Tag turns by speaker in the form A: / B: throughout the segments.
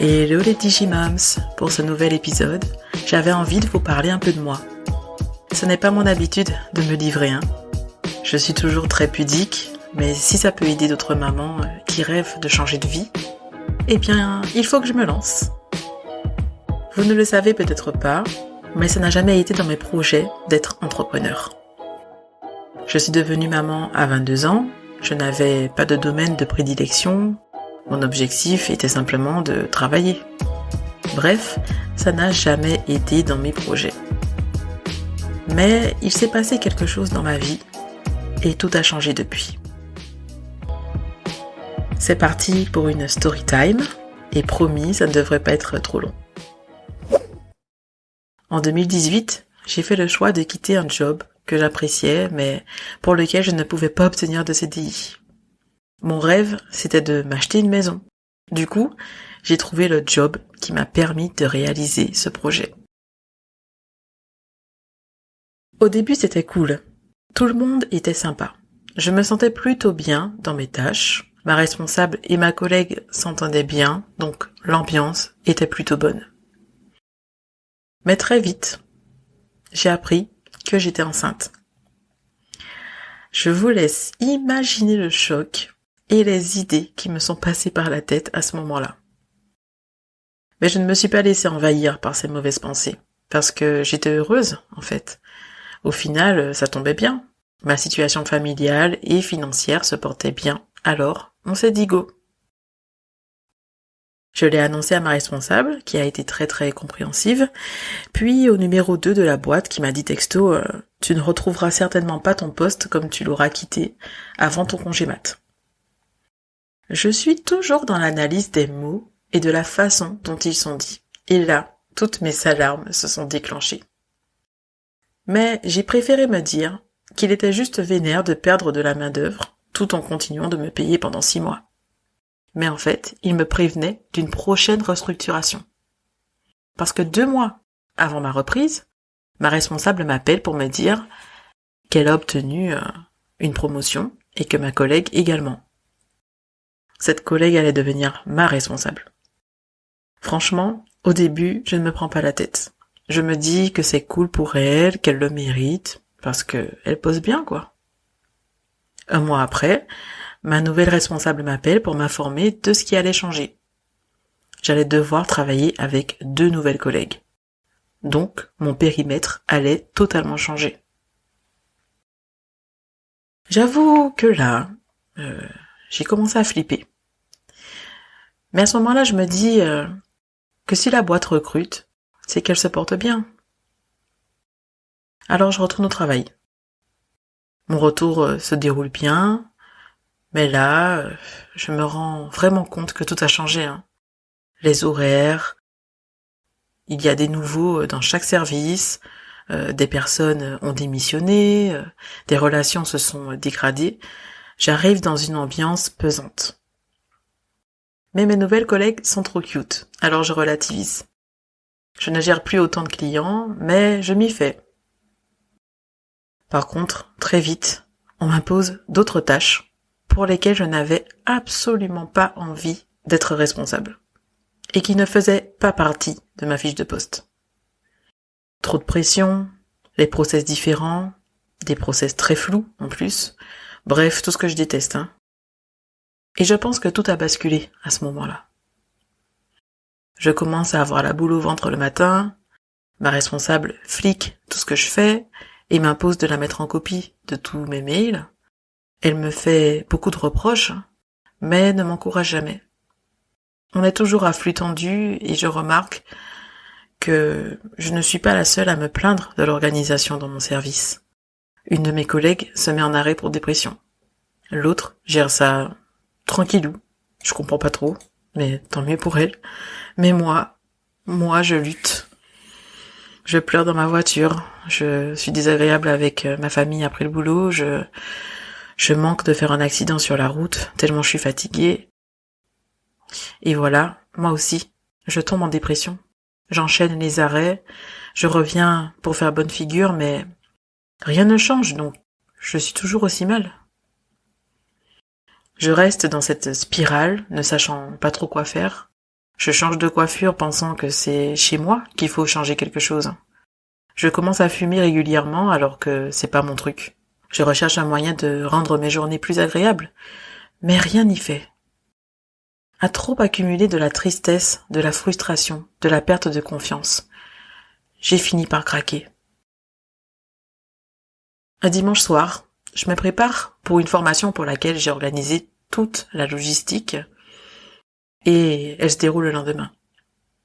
A: Hello les Digimoms, pour ce nouvel épisode, j'avais envie de vous parler un peu de moi. Ce n'est pas mon habitude de me livrer, Je suis toujours très pudique, mais si ça peut aider d'autres mamans qui rêvent de changer de vie, eh bien, il faut que je me lance. Vous ne le savez peut-être pas, mais ça n'a jamais été dans mes projets d'être entrepreneur. Je suis devenue maman à 22 ans, je n'avais pas de domaine de prédilection, mon objectif était simplement de travailler. Bref, ça n'a jamais été dans mes projets. Mais il s'est passé quelque chose dans ma vie et tout a changé depuis. C'est parti pour une story time et promis, ça ne devrait pas être trop long. En 2018, j'ai fait le choix de quitter un job que j'appréciais mais pour lequel je ne pouvais pas obtenir de CDI. Mon rêve, c'était de m'acheter une maison. Du coup, j'ai trouvé le job qui m'a permis de réaliser ce projet. Au début, c'était cool. Tout le monde était sympa. Je me sentais plutôt bien dans mes tâches. Ma responsable et ma collègue s'entendaient bien, donc l'ambiance était plutôt bonne. Mais très vite, j'ai appris que j'étais enceinte. Je vous laisse imaginer le choc et les idées qui me sont passées par la tête à ce moment-là. Mais je ne me suis pas laissée envahir par ces mauvaises pensées, parce que j'étais heureuse, en fait. Au final, ça tombait bien. Ma situation familiale et financière se portait bien, alors on s'est dit go. Je l'ai annoncé à ma responsable, qui a été très très compréhensive, puis au numéro 2 de la boîte qui m'a dit texto « Tu ne retrouveras certainement pas ton poste comme tu l'auras quitté avant ton congé mat ». Je suis toujours dans l'analyse des mots et de la façon dont ils sont dits. Et là, toutes mes alarmes se sont déclenchées. Mais j'ai préféré me dire qu'il était juste vénère de perdre de la main-d'œuvre tout en continuant de me payer pendant 6 mois. Mais en fait, il me prévenait d'une prochaine restructuration. Parce que 2 mois avant ma reprise, ma responsable m'appelle pour me dire qu'elle a obtenu une promotion et que ma collègue également. Cette collègue allait devenir ma responsable. Franchement, au début, je ne me prends pas la tête. Je me dis que c'est cool pour elle, qu'elle le mérite, parce que elle pose bien, quoi. 1 mois après, ma nouvelle responsable m'appelle pour m'informer de ce qui allait changer. J'allais devoir travailler avec 2 nouvelles collègues. Donc, mon périmètre allait totalement changer. J'avoue que là, j'ai commencé à flipper. Mais à ce moment-là, je me dis que si la boîte recrute, c'est qu'elle se porte bien. Alors je retourne au travail. Mon retour se déroule bien, mais là, je me rends vraiment compte que tout a changé. Les horaires, il y a des nouveaux dans chaque service, des personnes ont démissionné, des relations se sont dégradées. J'arrive dans une ambiance pesante. Mais mes nouvelles collègues sont trop cute, alors je relativise. Je ne gère plus autant de clients, mais je m'y fais. Par contre, très vite, on m'impose d'autres tâches pour lesquelles je n'avais absolument pas envie d'être responsable et qui ne faisaient pas partie de ma fiche de poste. Trop de pression, les process différents, des process très flous en plus, bref, tout ce que je déteste. Et je pense que tout a basculé à ce moment-là. Je commence à avoir la boule au ventre le matin, ma responsable flique tout ce que je fais et m'impose de la mettre en copie de tous mes mails. Elle me fait beaucoup de reproches, mais ne m'encourage jamais. On est toujours à flux tendu et je remarque que je ne suis pas la seule à me plaindre de l'organisation dans mon service. Une de mes collègues se met en arrêt pour dépression. L'autre gère ça tranquillou. Je comprends pas trop, mais tant mieux pour elle. Mais moi, je lutte. Je pleure dans ma voiture. Je suis désagréable avec ma famille après le boulot. Je manque de faire un accident sur la route, tellement je suis fatiguée. Et voilà, moi aussi, je tombe en dépression. J'enchaîne les arrêts, Je reviens pour faire bonne figure, mais rien ne change, donc je suis toujours aussi mal. Je reste dans cette spirale, ne sachant pas trop quoi faire. Je change de coiffure pensant que c'est chez moi qu'il faut changer quelque chose. Je commence à fumer régulièrement alors que c'est pas mon truc. Je recherche un moyen de rendre mes journées plus agréables, mais rien n'y fait. À trop accumuler de la tristesse, de la frustration, de la perte de confiance, j'ai fini par craquer. Un dimanche soir, je me prépare pour une formation pour laquelle j'ai organisé toute la logistique et elle se déroule le lendemain.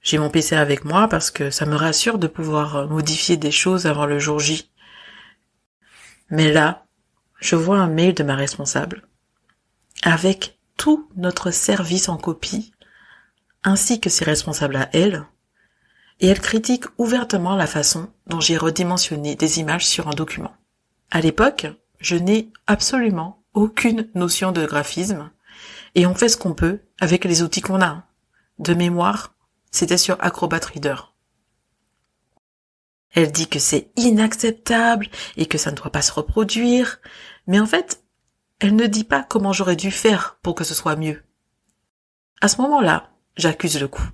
A: J'ai mon PC avec moi parce que ça me rassure de pouvoir modifier des choses avant le jour J. Mais là, je vois un mail de ma responsable avec tout notre service en copie ainsi que ses responsables à elle, et elle critique ouvertement la façon dont j'ai redimensionné des images sur un document. À l'époque, je n'ai absolument aucune notion de graphisme et on fait ce qu'on peut avec les outils qu'on a. De mémoire, c'était sur Acrobat Reader. Elle dit que c'est inacceptable et que ça ne doit pas se reproduire, mais en fait, elle ne dit pas comment j'aurais dû faire pour que ce soit mieux. À ce moment-là, j'accuse le coup.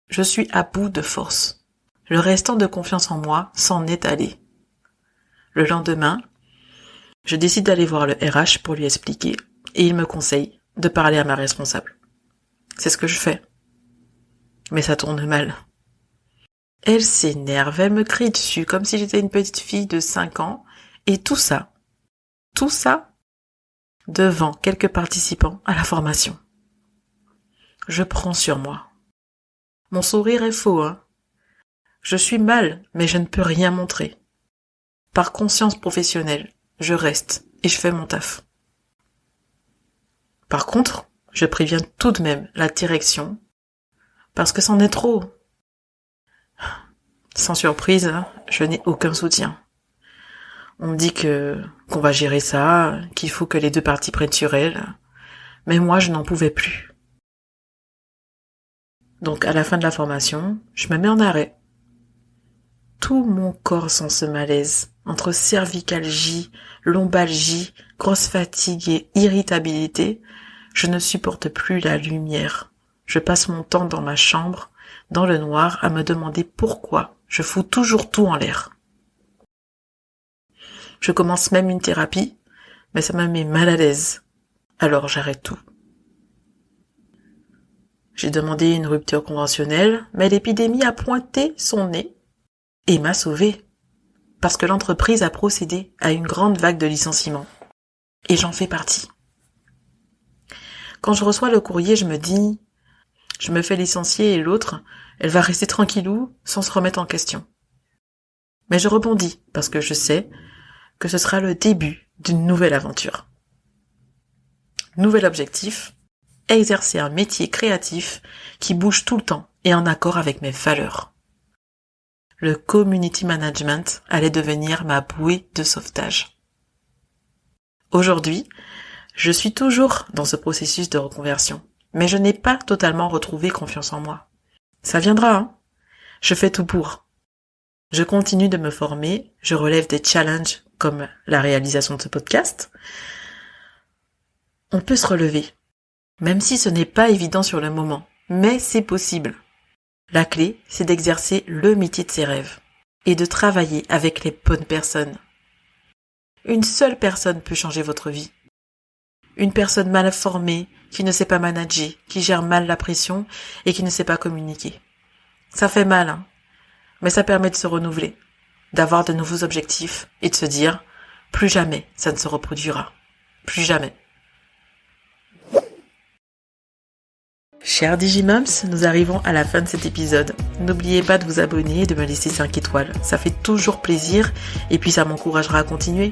A: Je suis à bout de force. Le restant de confiance en moi s'en est allé. Le lendemain, je décide d'aller voir le RH pour lui expliquer et il me conseille de parler à ma responsable. C'est ce que je fais. Mais ça tourne mal. Elle s'énerve, elle me crie dessus comme si j'étais une petite fille de 5 ans et tout ça devant quelques participants à la formation. Je prends sur moi. Mon sourire est faux, hein. Je suis mal, mais je ne peux rien montrer. Par conscience professionnelle, je reste et je fais mon taf. Par contre, je préviens tout de même la direction, parce que c'en est trop. Sans surprise, je n'ai aucun soutien. On me dit qu'on va gérer ça, qu'il faut que les deux parties prennent sur elle, mais moi je n'en pouvais plus. Donc à la fin de la formation, je me mets en arrêt. Tout mon corps sent ce malaise, entre cervicalgie, lombalgie, grosse fatigue et irritabilité, je ne supporte plus la lumière. Je passe mon temps dans ma chambre, dans le noir, à me demander pourquoi je fous toujours tout en l'air. Je commence même une thérapie, mais ça me met mal à l'aise. Alors j'arrête tout. J'ai demandé une rupture conventionnelle, mais l'épidémie a pointé son nez et m'a sauvée. Parce que l'entreprise a procédé à une grande vague de licenciements. Et j'en fais partie. Quand je reçois le courrier, je me dis, je me fais licencier et l'autre, elle va rester tranquillou sans se remettre en question. Mais je rebondis parce que je sais que ce sera le début d'une nouvelle aventure. Nouvel objectif, exercer un métier créatif qui bouge tout le temps et en accord avec mes valeurs. Le community management allait devenir ma bouée de sauvetage. Aujourd'hui, je suis toujours dans ce processus de reconversion, mais je n'ai pas totalement retrouvé confiance en moi. Ça viendra, hein. Je fais tout pour. Je continue de me former, je relève des challenges comme la réalisation de ce podcast. On peut se relever, même si ce n'est pas évident sur le moment, mais c'est possible. La clé, c'est d'exercer le métier de ses rêves et de travailler avec les bonnes personnes. Une seule personne peut changer votre vie. Une personne mal formée, qui ne sait pas manager, qui gère mal la pression et qui ne sait pas communiquer. Ça fait mal, hein, mais ça permet de se renouveler, d'avoir de nouveaux objectifs et de se dire « plus jamais ça ne se reproduira. Plus jamais ». Chers Digimoms, nous arrivons à la fin de cet épisode. N'oubliez pas de vous abonner et de me laisser 5 étoiles. Ça fait toujours plaisir et puis ça m'encouragera à continuer.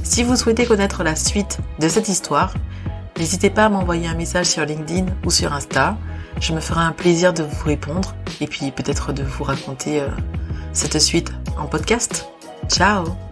A: Si vous souhaitez connaître la suite de cette histoire, n'hésitez pas à m'envoyer un message sur LinkedIn ou sur Insta. Je me ferai un plaisir de vous répondre et puis peut-être de vous raconter cette suite en podcast. Ciao!